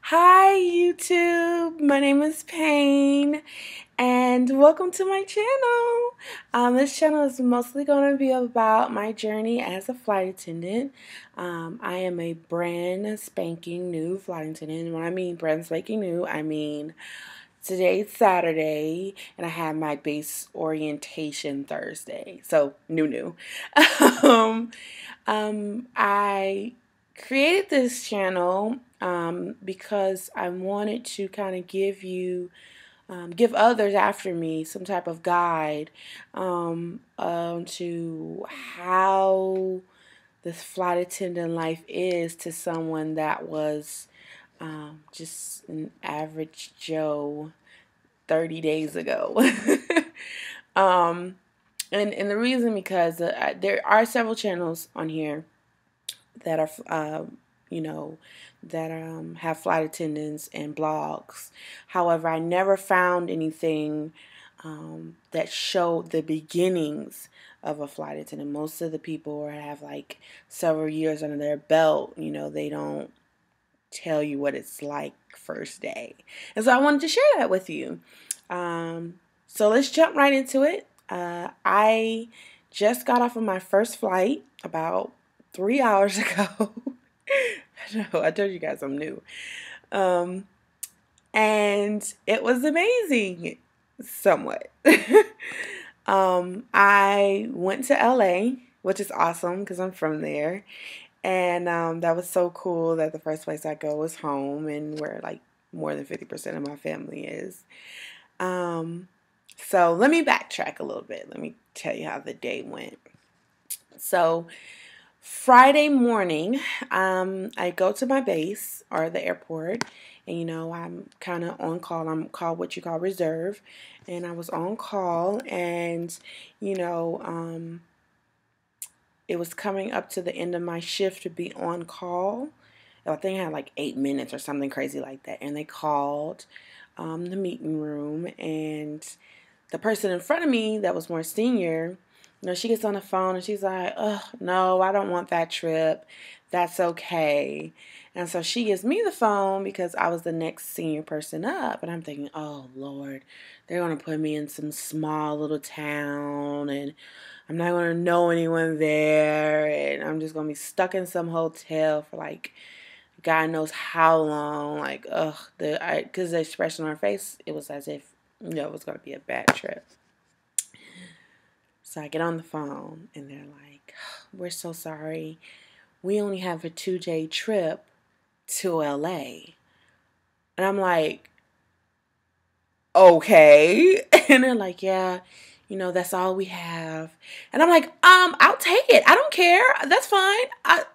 Hi YouTube, my name is Payne and welcome to my channel. This channel is mostly going to be about my journey as a flight attendant. I am a brand spanking new flight attendant. And when I mean brand spanking new, I mean today's Saturday and I have my base orientation Thursday. So new. um, I created this channel because I wanted to kind of give others after me some type of guide to how this flight attendant life is to someone that was just an average Joe 30 days ago. um, and the reason because there are several channels on here that are, you know, that have flight attendants and blogs. However, I never found anything that showed the beginnings of a flight attendant. Most of the people have like several years under their belt. You know, they don't tell you what it's like first day. And so I wanted to share that with you. So let's jump right into it. I just got off of my first flight about 3 hours ago. I know, I told you guys I'm new. And it was amazing, somewhat. I went to LA, which is awesome because I'm from there. And that was so cool that the first place I go is home and where like more than 50% of my family is. So let me backtrack a little bit. Let me tell you how the day went. So Friday morning, I go to my base or the airport, and I'm kind of on call. I'm called what you call reserve, and I was on call, and you know, it was coming up to the end of my shift to be on call. I think I had like 8 minutes or something crazy like that, and they called the meeting room, and the person in front of me that was more senior, she gets on the phone and she's like, "Oh, no, I don't want that trip. That's okay." And so she gives me the phone because I was the next senior person up. And I'm thinking, oh, Lord, they're going to put me in some small little town and I'm not going to know anyone there. And I'm just going to be stuck in some hotel for like God knows how long. Like, ugh, because the expression on her face, it was as if, it was going to be a bad trip. So I get on the phone and they're like, "We're so sorry. We only have a 2-day trip to LA." And I'm like, "Okay." And they're like, "Yeah, that's all we have." And I'm like, "I'll take it. I don't care. That's fine.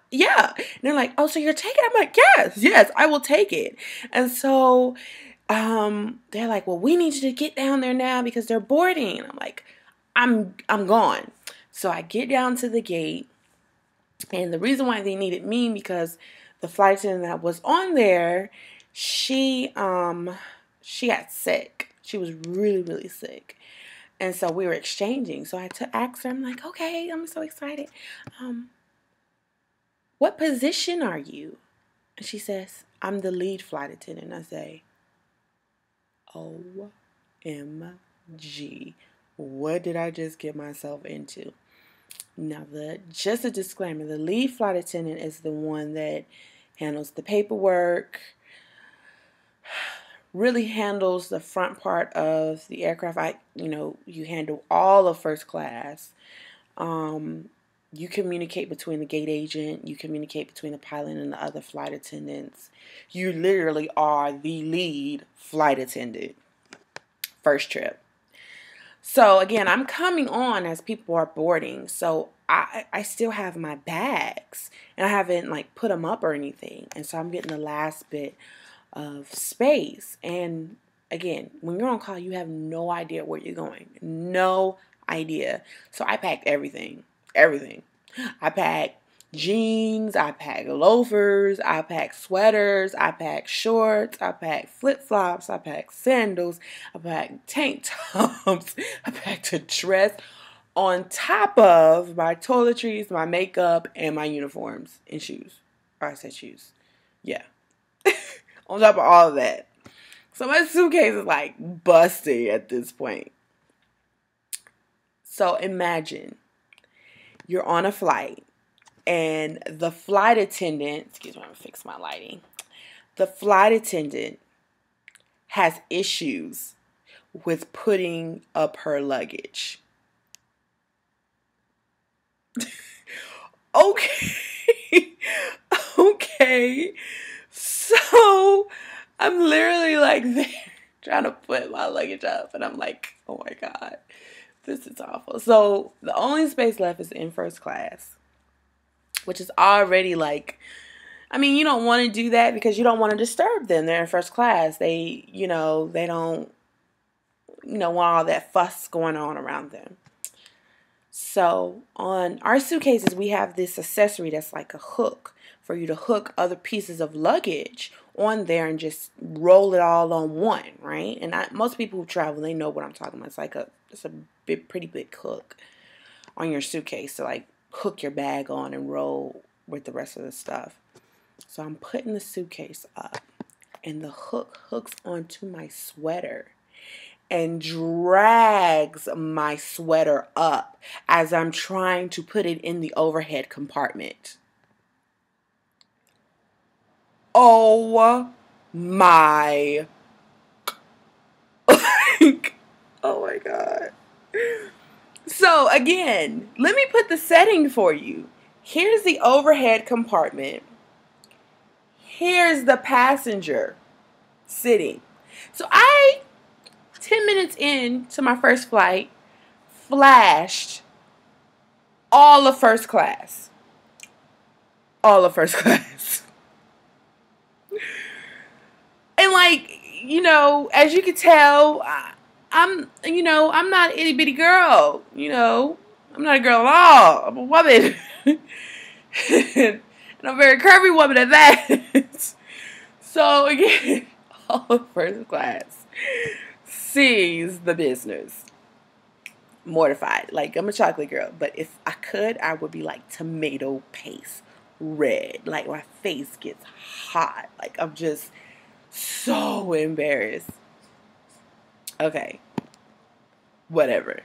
Yeah." And they're like, "Oh, so you're taking it?" I'm like, "Yes, I will take it." And so they're like, "Well, we need you to get down there now because they're boarding." And I'm like, I'm gone. So I get down to the gate, and the reason why they needed me because the flight attendant that was on there, she got sick. She was really, really sick. And so we were exchanging. So I had to ask her, I'm like, "Okay, I'm so excited. Um, what position are you?" And she says, "I'm the lead flight attendant." I say, OMG. What did I just get myself into? Now, just a disclaimer, the lead flight attendant is the one that handles the paperwork, really handles the front part of the aircraft. You handle all of first class. You communicate between the gate agent. You communicate between the pilot and the other flight attendants. You literally are the lead flight attendant. First trip. So again, I'm coming on as people are boarding. So I still have my bags and I haven't like put them up or anything. And so I'm getting the last bit of space. And again, when you're on call, you have no idea where you're going. No idea. So I packed everything. Everything. I packed jeans, I packed loafers, I packed sweaters, I packed shorts, I packed flip-flops, I packed sandals, I packed tank tops, I packed a dress on top of my toiletries, my makeup, and my uniforms and shoes. Or I said shoes. Yeah. On top of all of that. So my suitcase is like busting at this point. So imagine you're on a flight and the flight attendant, excuse me, I'm gonna fix my lighting. The flight attendant has issues with putting up her luggage. Okay. Okay. So I'm literally like there trying to put my luggage up and I'm like, oh my God, this is awful. So the only space left is in first class, which is already like, I mean, you don't want to do that because you don't want to disturb them. They're in first class. They don't, want all that fuss going on around them. So on our suitcases, we have this accessory that's like a hook for you to hook other pieces of luggage on there and just roll it all on one, right? And most people who travel, they know what I'm talking about. It's a pretty big hook on your suitcase to like hook your bag on and roll with the rest of the stuff. So I'm putting the suitcase up and the hook hooks onto my sweater and drags my sweater up as I'm trying to put it in the overhead compartment. Oh my. Oh my God. So again, let me put the setting for you. Here's the overhead compartment. Here's the passenger sitting. So 10 minutes into my first flight, flashed all of first class. All of first class. And like, as you can tell, I'm not an itty bitty girl. I'm not a girl at all. I'm a woman. And I'm a very curvy woman at that. So again, all of first class sees the business. Mortified. Like, I'm a chocolate girl, but if I could, I would be like tomato paste red. Like, my face gets hot. Like, I'm just so embarrassed. Okay. Whatever.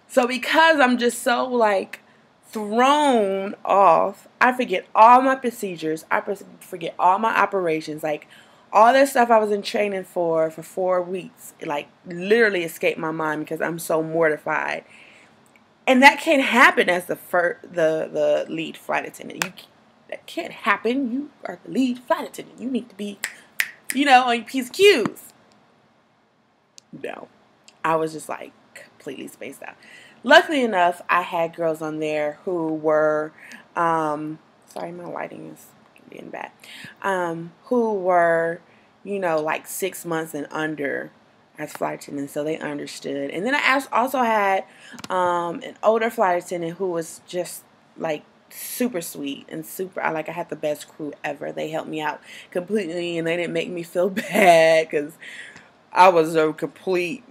So because I'm just so like thrown off, I forget all my procedures. I forget all my operations. Like, all that stuff I was in training for 4 weeks, it like literally escaped my mind because I'm so mortified. And that can't happen as the lead flight attendant. That can't happen. You are the lead flight attendant. You need to be, on your P's and Q's. No. I was just like completely spaced out. Luckily enough, I had girls on there who were, sorry, my lighting is being bad, who were, like 6 months and under as flight attendants, so they understood. And then I also had an older flight attendant who was just like super sweet and I had the best crew ever. They helped me out completely and they didn't make me feel bad because I was a complete,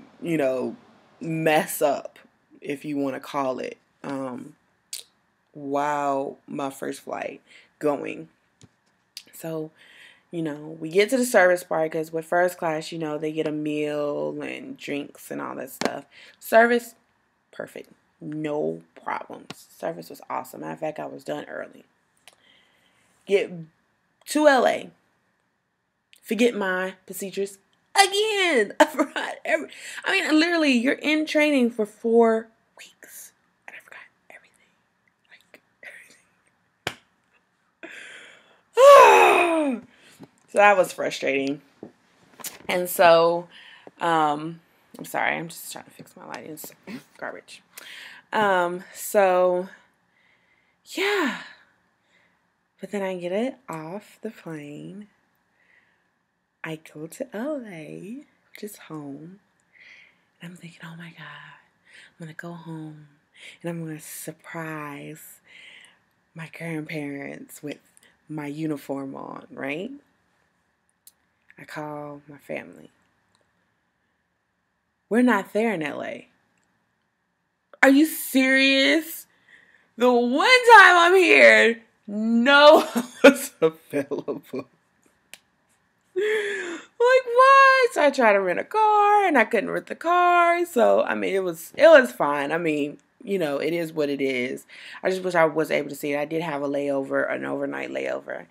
mess up, if you want to call it, while my first flight going. So, we get to the service part because with first class, they get a meal and drinks and all that stuff. Service, perfect. No problems. Service was awesome. Matter of fact, I was done early. Get to LA. Forget my procedures again. I forgot literally, you're in training for 4 weeks. And I forgot everything. Like, everything. So that was frustrating. And so, I'm sorry. I'm just trying to fix my lighting. It's garbage. So, yeah. But then I get it off the plane. I go to LA, which is home. And I'm thinking, oh my God, I'm going to go home. And I'm going to surprise my grandparents with my uniform on, right? I call my family. We're not there in LA. Are you serious? The one time I'm here, no one was available. I tried to rent a car and I couldn't rent the car. So I mean, it was fine. I mean, you know, it is what it is. I just wish I was able to see it. I did have a layover, an overnight layover,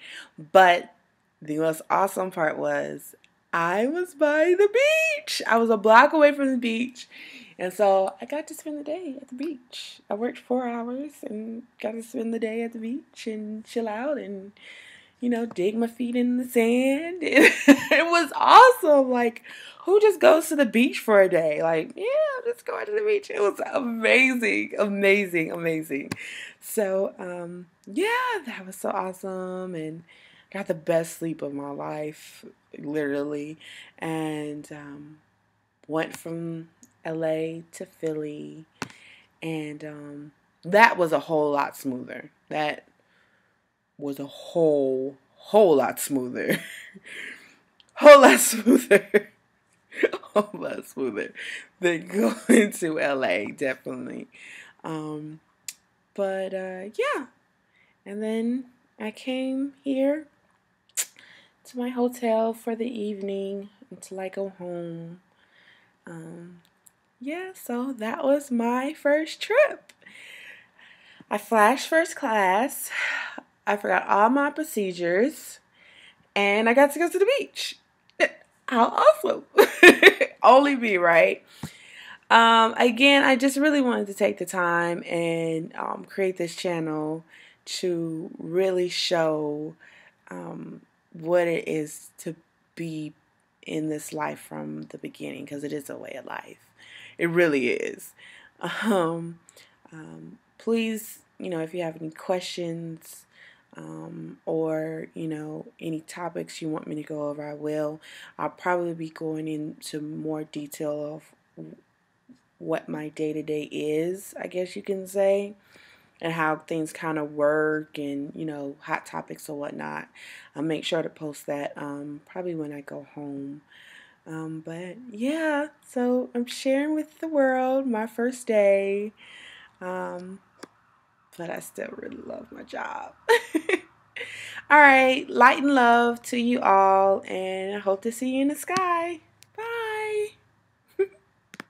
but the most awesome part was I was by the beach. I was a block away from the beach. And so I got to spend the day at the beach. I worked 4 hours and got to spend the day at the beach and chill out and, you know, dig my feet in the sand. It was awesome. Like, who just goes to the beach for a day? Like, yeah, let's go out to the beach. It was amazing, amazing, amazing. So, yeah, that was so awesome. And got the best sleep of my life, literally. And went from LA to Philly. And that was a whole lot smoother. That was a whole lot smoother. Whole lot smoother. Whole lot smoother than going to LA, definitely. But yeah. And then I came here to my hotel for the evening until I go home. Yeah, so that was my first trip. I flashed first class. I forgot all my procedures. And I got to go to the beach. How awesome. Only me, right? Again, I just really wanted to take the time and create this channel to really show what it is to be in this life from the beginning, because it is a way of life. It really is. Please, you know, if you have any questions or, you know, any topics you want me to go over, I will. I'll probably be going into more detail of what my day-to-day is, I guess you can say, and how things kind of work and, you know, hot topics or whatnot. I'll make sure to post that probably when I go home. But yeah, so I'm sharing with the world my first day. But I still really love my job. All right, light and love to you all, and I hope to see you in the sky.